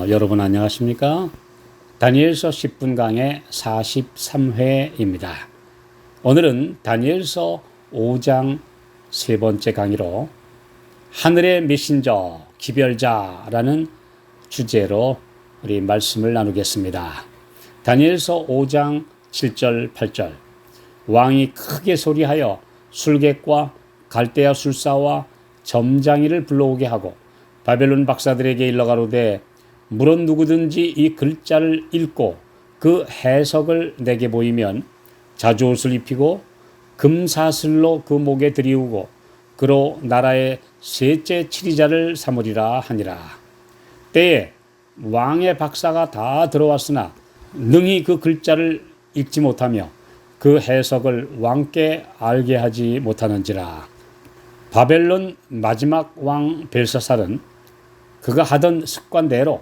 여러분 안녕하십니까? 다니엘서 10분 강의 43회입니다. 오늘은 다니엘서 5장 세 번째 강의로 하늘의 메신저 기별자라는 주제로 우리 말씀을 나누겠습니다. 다니엘서 5장 7절 8절 왕이 크게 소리하여 술객과 갈대아 술사와 점장이를 불러오게 하고 바벨론 박사들에게 일러가로되 물론 누구든지 이 글자를 읽고 그 해석을 내게 보이면 자주옷을 입히고 금사슬로 그 목에 들이우고 그로 나라의 셋째 치리자를 삼으리라 하니라. 때에 왕의 박사가 다 들어왔으나 능히 그 글자를 읽지 못하며 그 해석을 왕께 알게 하지 못하는지라. 바벨론 마지막 왕 벨사살은 그가 하던 습관대로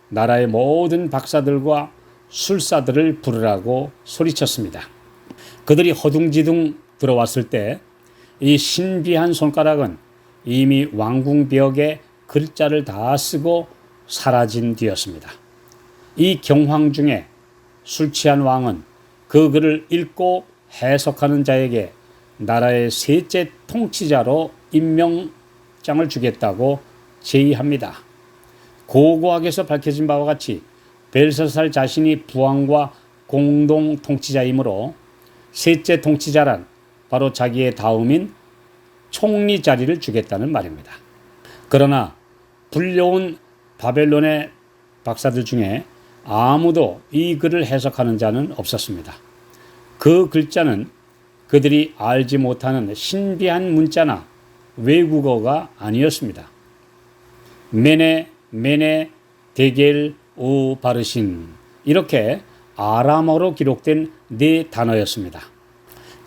나라의 모든 박사들과 술사들을 부르라고 소리쳤습니다. 그들이 허둥지둥 들어왔을 때 이 신비한 손가락은 이미 왕궁 벽에 글자를 다 쓰고 사라진 뒤였습니다. 이 경황 중에 술 취한 왕은 그 글을 읽고 해석하는 자에게 나라의 셋째 통치자로 임명장을 주겠다고 제의합니다. 고고학에서 밝혀진 바와 같이 벨사살 자신이 부왕과 공동 통치자이므로 셋째 통치자란 바로 자기의 다음인 총리 자리를 주겠다는 말입니다. 그러나 불려온 바벨론의 박사들 중에 아무도 이 글을 해석하는 자는 없었습니다. 그 글자는 그들이 알지 못하는 신비한 문자나 외국어가 아니었습니다. 메네 데겔 우 바르신 이렇게 아람어로 기록된 네 단어였습니다.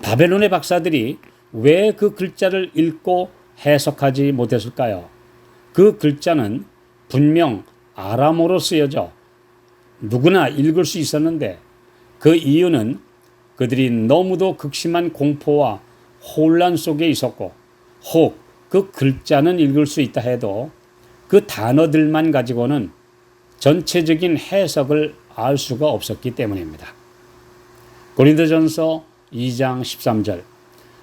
바벨론의 박사들이 왜 그 글자를 읽고 해석하지 못했을까요? 그 글자는 분명 아람어로 쓰여져 누구나 읽을 수 있었는데 그 이유는 그들이 너무도 극심한 공포와 혼란 속에 있었고 혹 그 글자는 읽을 수 있다 해도 그 단어들만 가지고는 전체적인 해석을 알 수가 없었기 때문입니다. 고린도전서 2장 13절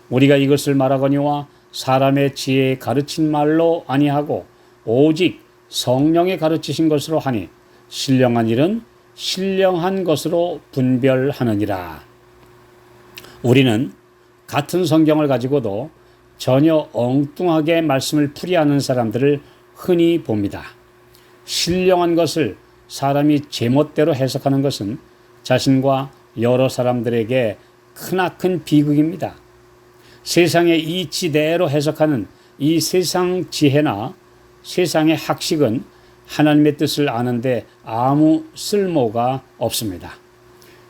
우리가 이것을 말하거니와 사람의 지혜에 가르친 말로 아니하고 오직 성령의 가르치신 것으로 하니 신령한 일은 신령한 것으로 분별하느니라. 우리는 같은 성경을 가지고도 전혀 엉뚱하게 말씀을 풀이하는 사람들을 흔히 봅니다. 신령한 것을 사람이 제멋대로 해석하는 것은 자신과 여러 사람들에게 크나큰 비극입니다. 세상의 이치대로 해석하는 이 세상 지혜나 세상의 학식은 하나님의 뜻을 아는데 아무 쓸모가 없습니다.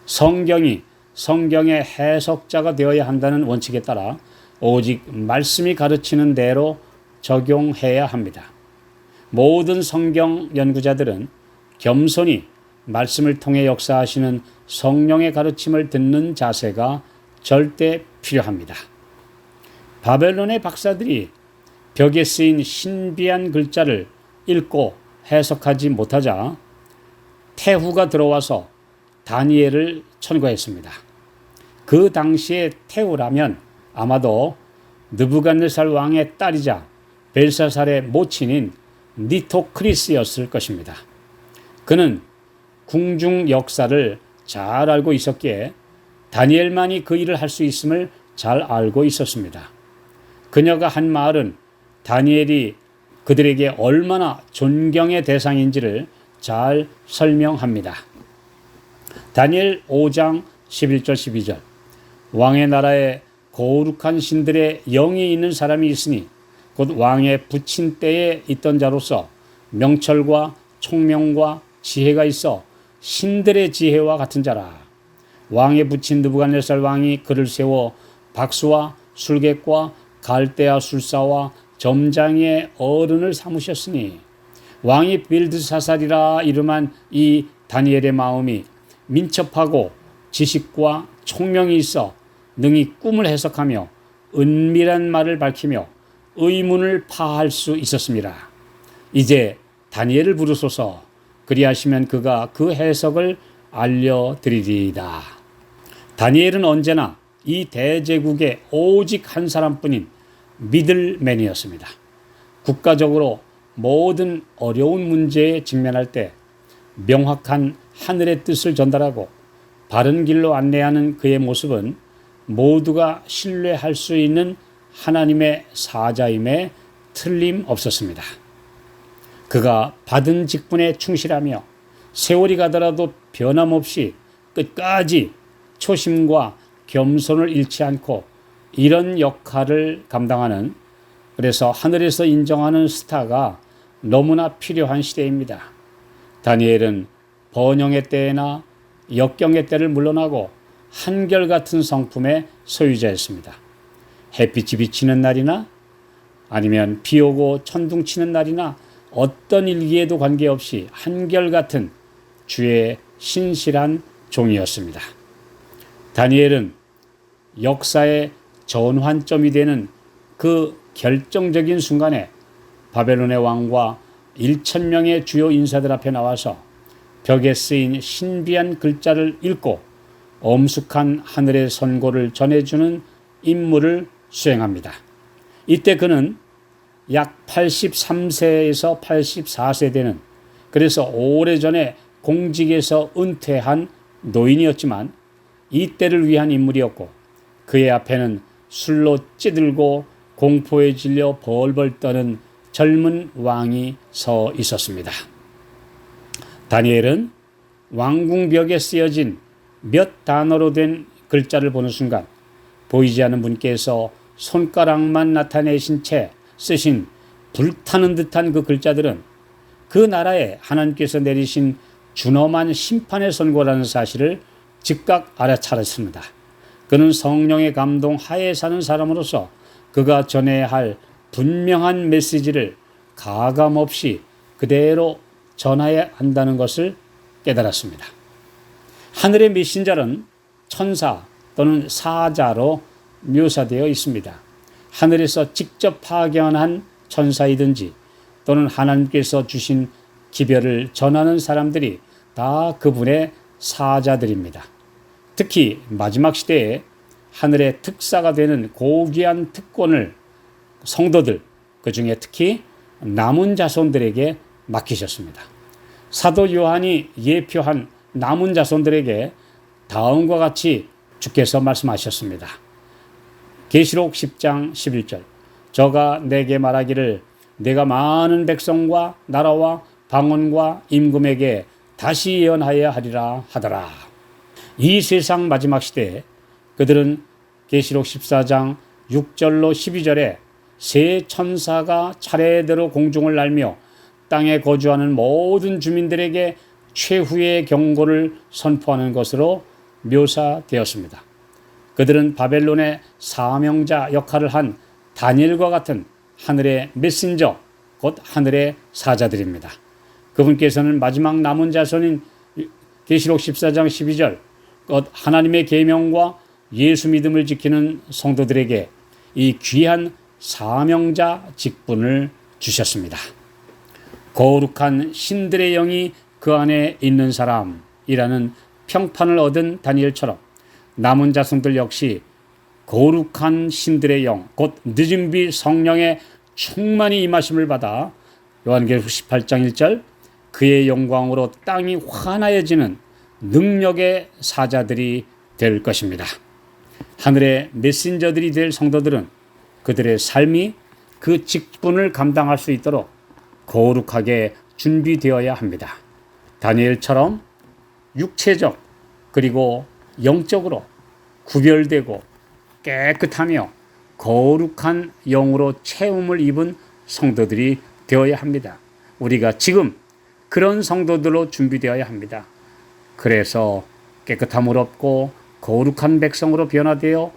성경이 성경의 해석자가 되어야 한다는 원칙에 따라 오직 말씀이 가르치는 대로 적용해야 합니다. 모든 성경 연구자들은 겸손히 말씀을 통해 역사하시는 성령의 가르침을 듣는 자세가 절대 필요합니다. 바벨론의 박사들이 벽에 쓰인 신비한 글자를 읽고 해석하지 못하자 태후가 들어와서 다니엘을 천거했습니다. 그 당시의 태후라면 아마도 느부갓네살 왕의 딸이자 벨사살의 모친인 니토크리스였을 것입니다. 그는 궁중 역사를 잘 알고 있었기에 다니엘만이 그 일을 할 수 있음을 잘 알고 있었습니다. 그녀가 한 말은 다니엘이 그들에게 얼마나 존경의 대상인지를 잘 설명합니다. 다니엘 5장 11절 12절 왕의 나라에 거룩한 신들의 영이 있는 사람이 있으니 곧 왕의 부친 때에 있던 자로서 명철과 총명과 지혜가 있어 신들의 지혜와 같은 자라. 왕의 부친 느부갓네살 왕이 그를 세워 박수와 술객과 갈대아 술사와 점장의 어른을 삼으셨으니 왕이 빌드사살이라 이름한 이 다니엘의 마음이 민첩하고 지식과 총명이 있어 능히 꿈을 해석하며 은밀한 말을 밝히며 의문을 파할 수 있었습니다. 이제 다니엘을 부르소서 그리하시면 그가 그 해석을 알려드리리이다. 다니엘은 언제나 이 대제국의 오직 한 사람뿐인 미들맨이었습니다. 국가적으로 모든 어려운 문제에 직면할 때 명확한 하늘의 뜻을 전달하고 바른 길로 안내하는 그의 모습은 모두가 신뢰할 수 있는 하나님의 사자임에 틀림없었습니다. 그가 받은 직분에 충실하며 세월이 가더라도 변함없이 끝까지 초심과 겸손을 잃지 않고 이런 역할을 감당하는, 그래서 하늘에서 인정하는 스타가 너무나 필요한 시대입니다. 다니엘은 번영의 때나 역경의 때를 물러나고 한결같은 성품의 소유자였습니다. 햇빛이 비치는 날이나 아니면 비 오고 천둥 치는 날이나 어떤 일기에도 관계없이 한결같은 주의 신실한 종이었습니다. 다니엘은 역사의 전환점이 되는 그 결정적인 순간에 바벨론의 왕과 1,000명의 주요 인사들 앞에 나와서 벽에 쓰인 신비한 글자를 읽고 엄숙한 하늘의 선고를 전해주는 임무를 수행합니다. 이때 그는 약 83세에서 84세 되는, 그래서 오래전에 공직에서 은퇴한 노인이었지만 이때를 위한 인물이었고, 그의 앞에는 술로 찌들고 공포에 질려 벌벌 떠는 젊은 왕이 서 있었습니다. 다니엘은 왕궁벽에 쓰여진 몇 단어로 된 글자를 보는 순간 보이지 않는 분께서 손가락만 나타내신 채 쓰신 불타는 듯한 그 글자들은 그 나라에 하나님께서 내리신 준엄한 심판의 선고라는 사실을 즉각 알아차렸습니다. 그는 성령의 감동 하에 사는 사람으로서 그가 전해야 할 분명한 메시지를 가감없이 그대로 전해야 한다는 것을 깨달았습니다. 하늘의 메신저는 천사 또는 사자로 묘사되어 있습니다. 하늘에서 직접 파견한 천사이든지 또는 하나님께서 주신 기별을 전하는 사람들이 다 그분의 사자들입니다. 특히 마지막 시대에 하늘의 특사가 되는 고귀한 특권을 성도들, 그중에 특히 남은 자손들에게 맡기셨습니다. 사도 요한이 예표한 남은 자손들에게 다음과 같이 주께서 말씀하셨습니다. 계시록 10장 11절, 저가 내게 말하기를 내가 많은 백성과 나라와 방언과 임금에게 다시 예언하여야 하리라 하더라. 이 세상 마지막 시대에 그들은 계시록 14장 6절로 12절에 세 천사가 차례대로 공중을 날며 땅에 거주하는 모든 주민들에게 최후의 경고를 선포하는 것으로 묘사되었습니다. 그들은 바벨론의 사명자 역할을 한 다니엘과 같은 하늘의 메신저, 곧 하늘의 사자들입니다. 그분께서는 마지막 남은 자손인 계시록 14장 12절, 곧 하나님의 계명과 예수 믿음을 지키는 성도들에게 이 귀한 사명자 직분을 주셨습니다. 거룩한 신들의 영이 그 안에 있는 사람이라는 평판을 얻은 다니엘처럼 남은 자손들 역시 거룩한 신들의 영, 곧 늦은비 성령의 충만히 임하심을 받아 요한계시록 18장 1절 그의 영광으로 땅이 환하여지는 능력의 사자들이 될 것입니다. 하늘의 메신저들이 될 성도들은 그들의 삶이 그 직분을 감당할 수 있도록 거룩하게 준비되어야 합니다. 다니엘처럼 육체적 그리고 영적으로 구별되고 깨끗하며 거룩한 영으로 채움을 입은 성도들이 되어야 합니다. 우리가 지금 그런 성도들로 준비되어야 합니다. 그래서 깨끗함을 얻고 거룩한 백성으로 변화되어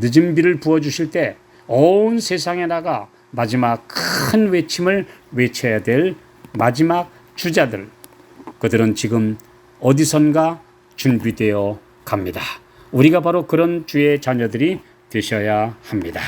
늦은 비를 부어주실 때 온 세상에 나가 마지막 큰 외침을 외쳐야 될 마지막 주자들, 그들은 지금 어디선가 준비되어 갑니다. 우리가 바로 그런 주의 자녀들이 되셔야 합니다.